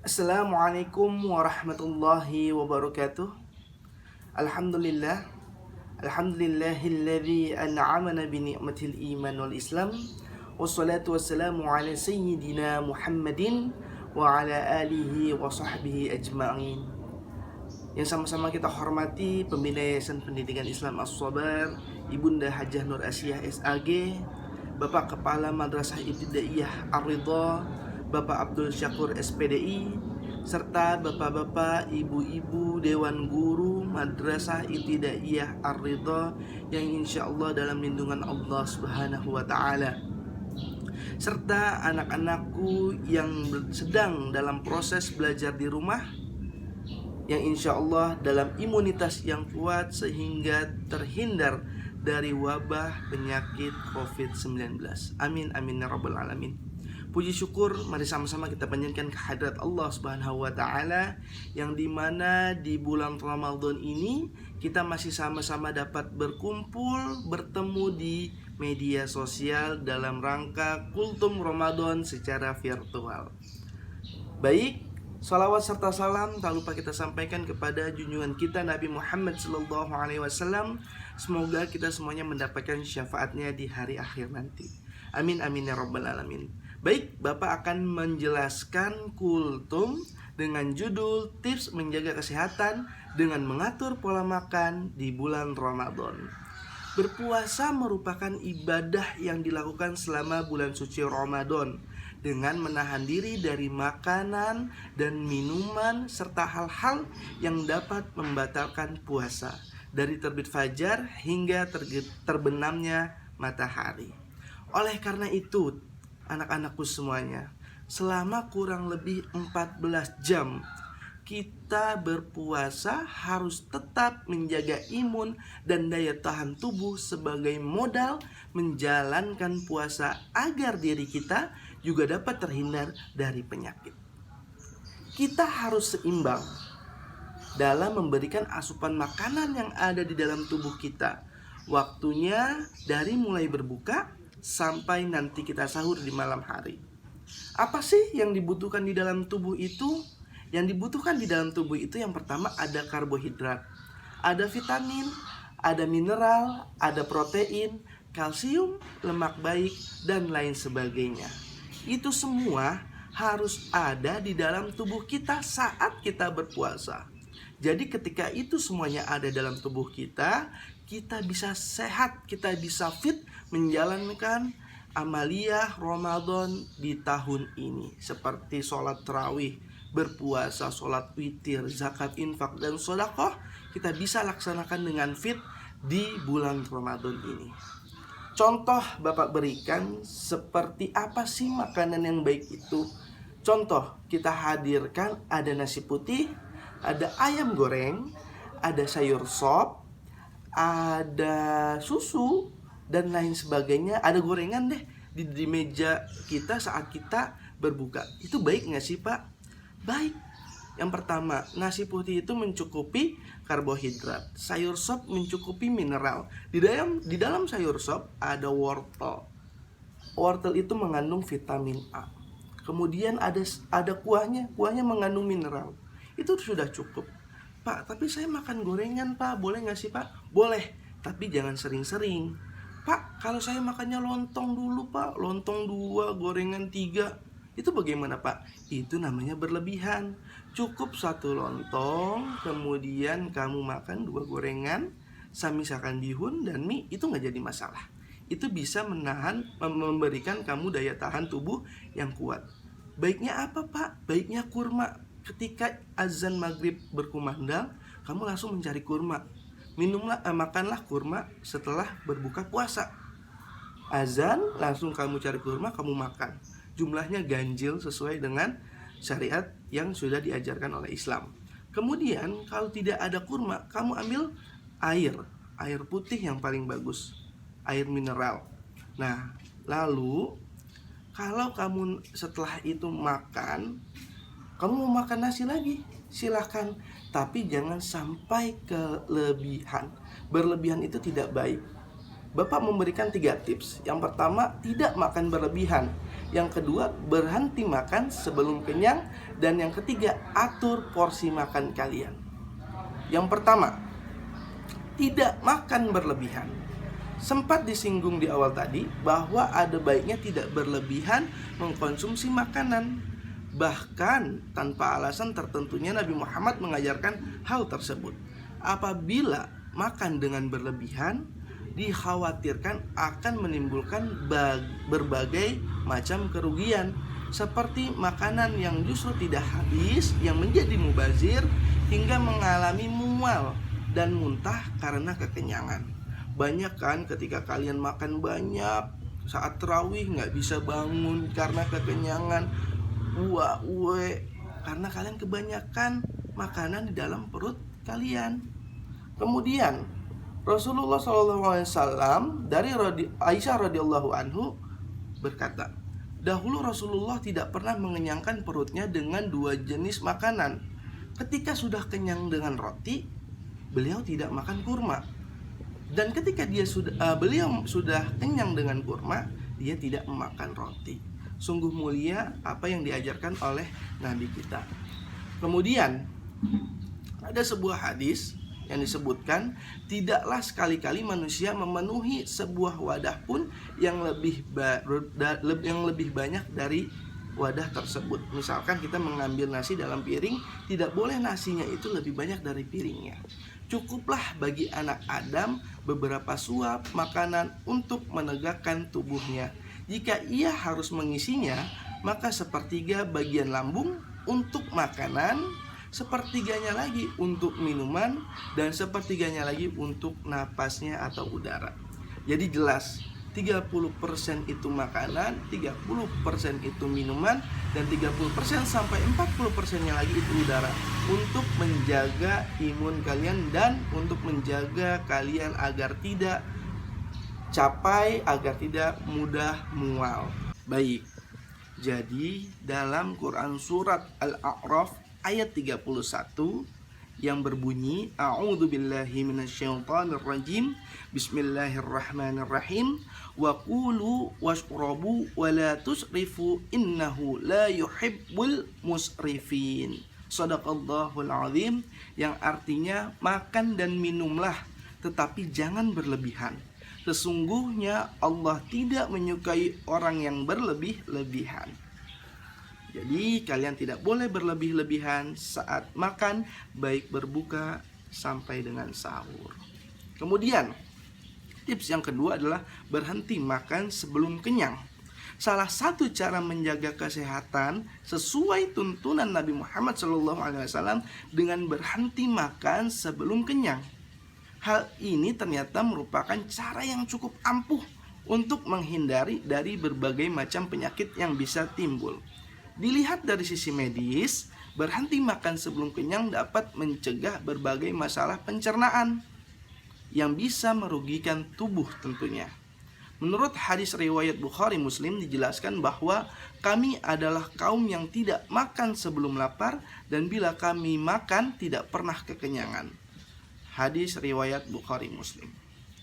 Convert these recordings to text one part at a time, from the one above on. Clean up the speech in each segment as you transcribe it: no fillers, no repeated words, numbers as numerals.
Assalamualaikum warahmatullahi wabarakatuh. Alhamdulillah. Alhamdulillahilladzi an'amana bi ni'matil iman wal islam. Wassalatu wassalamu ala sayyidina Muhammadin wa ala alihi wa sahbihi ajma'in. Yang sama-sama kita hormati Pembina Yayasan Pendidikan Islam As-Sabar, Ibunda Hajah Nur Asyah SAG, Bapak Kepala Madrasah Ibtidaiyah Ar-Ridha, Bapak Abdul Syakur SPDI, serta bapak-bapak, ibu-ibu, dewan guru Madrasah Ibtidaiyah Ar-Ridha yang insya Allah dalam lindungan Allah Subhanahu wa Ta'ala, serta anak-anakku yang sedang dalam proses belajar di rumah, yang insya Allah dalam imunitas yang kuat sehingga terhindar dari wabah penyakit COVID-19. Amin amin ya rabbal alamin. Puji syukur mari sama-sama kita panjatkan kehadirat Allah Subhanahu wa Ta'ala, yang dimana di bulan Ramadan ini kita masih sama-sama dapat berkumpul, bertemu di media sosial dalam rangka Kultum Ramadan secara virtual. Baik, salawat serta salam tak lupa kita sampaikan kepada junjungan kita Nabi Muhammad SAW. Semoga kita semuanya mendapatkan syafaatnya di hari akhir nanti. Amin amin ya rabbal alamin. Baik, Bapak akan menjelaskan kultum dengan judul tips menjaga kesehatan dengan mengatur pola makan di bulan Ramadan. Berpuasa merupakan ibadah yang dilakukan selama bulan suci Ramadan dengan menahan diri dari makanan dan minuman serta hal-hal yang dapat membatalkan puasa dari terbit fajar hingga terbenamnya matahari. Oleh karena itu, anak-anakku semuanya, selama kurang lebih 14 jam kita berpuasa harus tetap menjaga imun dan daya tahan tubuh sebagai modal menjalankan puasa agar diri kita juga dapat terhindar dari penyakit. Kita harus seimbang dalam memberikan asupan makanan yang ada di dalam tubuh kita. Waktunya dari mulai berbuka sampai nanti kita sahur di malam hari. Apa sih yang dibutuhkan di dalam tubuh itu? Yang dibutuhkan di dalam tubuh itu yang pertama ada karbohidrat, ada vitamin, ada mineral, ada protein, kalsium, lemak baik, dan lain sebagainya. Itu semua harus ada di dalam tubuh kita saat kita berpuasa. Jadi ketika itu semuanya ada dalam tubuh kita, kita bisa sehat, kita bisa fit menjalankan amaliyah Ramadan di tahun ini. Seperti sholat tarawih, berpuasa, sholat witir, zakat, infak, dan sedekah kita bisa laksanakan dengan fit di bulan Ramadan ini. Contoh Bapak berikan seperti apa sih makanan yang baik itu. Contoh kita hadirkan ada nasi putih, ada ayam goreng, ada sayur sop, ada susu, dan lain sebagainya. Ada gorengan deh di meja kita saat kita berbuka. Itu baik gak sih Pak? Baik. Yang pertama, nasi putih itu mencukupi karbohidrat, sayur sop mencukupi mineral. Di dalam sayur sop ada wortel. Wortel itu mengandung vitamin A. Kemudian ada kuahnya mengandung mineral. Itu sudah cukup. Pak, tapi saya makan gorengan Pak, boleh gak sih Pak? Boleh, tapi jangan sering-sering. Pak, kalau saya makannya lontong dulu Pak, lontong 2, gorengan 3, itu bagaimana Pak? Itu namanya berlebihan. Cukup 1 lontong, kemudian kamu makan 2 gorengan, misalkan bihun dan mie, itu gak jadi masalah. Itu bisa memberikan kamu daya tahan tubuh yang kuat. Baiknya apa Pak? Baiknya kurma. Ketika azan maghrib berkumandang, kamu langsung mencari kurma. Makanlah kurma setelah berbuka puasa. Azan, langsung kamu cari kurma, kamu makan. Jumlahnya ganjil sesuai dengan syariat yang sudah diajarkan oleh Islam. Kemudian kalau tidak ada kurma, kamu ambil air putih yang paling bagus, air mineral. Nah, lalu kalau kamu setelah itu makan, kamu mau makan nasi lagi, silahkan. Tapi jangan sampai kelebihan. Berlebihan itu tidak baik. Bapak memberikan 3 tips. Yang pertama, tidak makan berlebihan. Yang kedua, berhenti makan sebelum kenyang. Dan yang ketiga, atur porsi makan kalian. Yang pertama, tidak makan berlebihan. Sempat disinggung di awal tadi bahwa ada baiknya tidak berlebihan mengkonsumsi makanan. Bahkan tanpa alasan tertentunya Nabi Muhammad mengajarkan hal tersebut. Apabila makan dengan berlebihan, dikhawatirkan akan menimbulkan berbagai macam kerugian, seperti makanan yang justru tidak habis, yang menjadi mubazir hingga mengalami mual dan muntah karena kekenyangan. Banyak kan ketika kalian makan banyak saat tarawih nggak bisa bangun karena kekenyangan, karena kalian kebanyakan makanan di dalam perut kalian. Kemudian Rasulullah SAW dari Aisyah radhiyallahu anhu berkata, dahulu Rasulullah tidak pernah mengenyangkan perutnya dengan 2 jenis makanan. Ketika sudah kenyang dengan roti, beliau tidak makan kurma. Dan ketika beliau sudah kenyang dengan kurma, dia tidak memakan roti. Sungguh mulia apa yang diajarkan oleh Nabi kita. Kemudian ada sebuah hadis yang disebutkan, tidaklah sekali-kali manusia memenuhi sebuah wadah pun yang lebih banyak dari wadah tersebut. Misalkan kita mengambil nasi dalam piring, tidak boleh nasinya itu lebih banyak dari piringnya. Cukuplah bagi anak Adam beberapa suap makanan untuk menegakkan tubuhnya. Jika ia harus mengisinya, maka sepertiga bagian lambung untuk makanan, sepertiganya lagi untuk minuman, dan sepertiganya lagi untuk napasnya atau udara. Jadi jelas, 30% itu makanan, 30% itu minuman, dan 30% sampai 40%-nya lagi itu udara, untuk menjaga imun kalian dan untuk menjaga kalian agar tidak capai, agar tidak mudah mual. Baik, jadi dalam Quran surat Al-A'raf ayat 31 yang berbunyi, a'udzubillahi minasyaitonirrajim, bismillahirrahmanirrahim, wa qulu washrabu wa la tusrifu innahu la yuhibbul musrifin. Shadaqallahul azim, yang artinya makan dan minumlah tetapi jangan berlebihan. Sesungguhnya Allah tidak menyukai orang yang berlebih-lebihan. Jadi kalian tidak boleh berlebih-lebihan saat makan, baik berbuka sampai dengan sahur. Kemudian tips yang kedua adalah berhenti makan sebelum kenyang. Salah satu cara menjaga kesehatan sesuai tuntunan Nabi Muhammad SAW dengan berhenti makan sebelum kenyang. Hal ini ternyata merupakan cara yang cukup ampuh untuk menghindari dari berbagai macam penyakit yang bisa timbul. Dilihat dari sisi medis, berhenti makan sebelum kenyang dapat mencegah berbagai masalah pencernaan yang bisa merugikan tubuh tentunya. Menurut hadis riwayat Bukhari Muslim dijelaskan bahwa kami adalah kaum yang tidak makan sebelum lapar dan bila kami makan tidak pernah kekenyangan. Hadis riwayat Bukhari Muslim.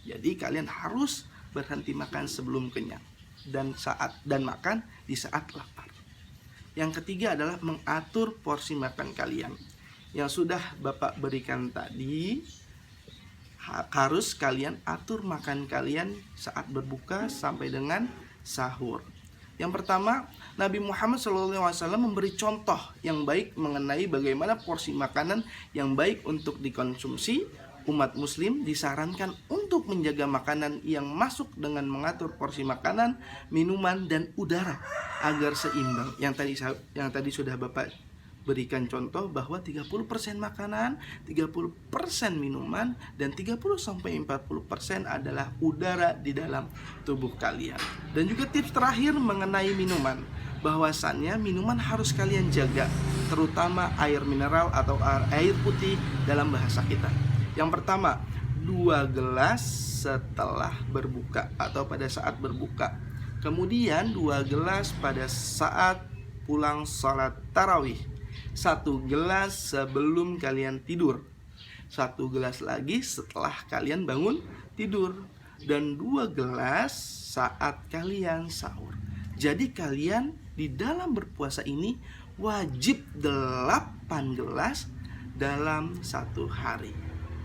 Jadi kalian harus berhenti makan sebelum kenyang dan makan di saat lapar. Yang ketiga adalah mengatur porsi makan kalian. Yang sudah Bapak berikan tadi, harus kalian atur makan kalian saat berbuka sampai dengan sahur. Yang pertama, Nabi Muhammad SAW memberi contoh yang baik mengenai bagaimana porsi makanan yang baik untuk dikonsumsi. Umat muslim disarankan untuk menjaga makanan yang masuk dengan mengatur porsi makanan, minuman, dan udara agar seimbang. Yang tadi sudah Bapak berikan contoh bahwa 30% makanan, 30% minuman, dan 30-40% adalah udara di dalam tubuh kalian. Dan juga tips terakhir mengenai minuman, bahwasannya minuman harus kalian jaga, terutama air mineral atau air putih dalam bahasa kita. Yang pertama, 2 gelas setelah berbuka atau pada saat berbuka. Kemudian 2 gelas pada saat pulang sholat tarawih. 1 gelas sebelum kalian tidur. 1 gelas lagi setelah kalian bangun tidur. dan 2 gelas saat kalian sahur. Jadi kalian di dalam berpuasa ini wajib 8 gelas dalam 1 hari.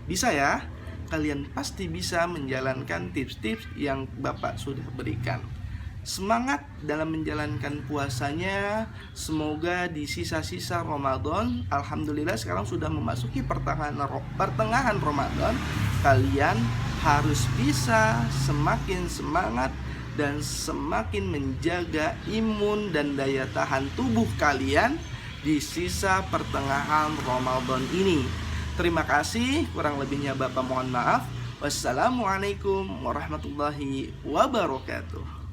Bisa ya? Kalian pasti bisa menjalankan tips-tips yang Bapak sudah berikan. Semangat dalam menjalankan puasanya. Semoga di sisa-sisa Ramadan, alhamdulillah sekarang sudah memasuki pertengahan Ramadan, kalian harus bisa semakin semangat dan semakin menjaga imun dan daya tahan tubuh kalian di sisa pertengahan Ramadan ini. Terima kasih, kurang lebihnya Bapak mohon maaf. Wassalamualaikum warahmatullahi wabarakatuh.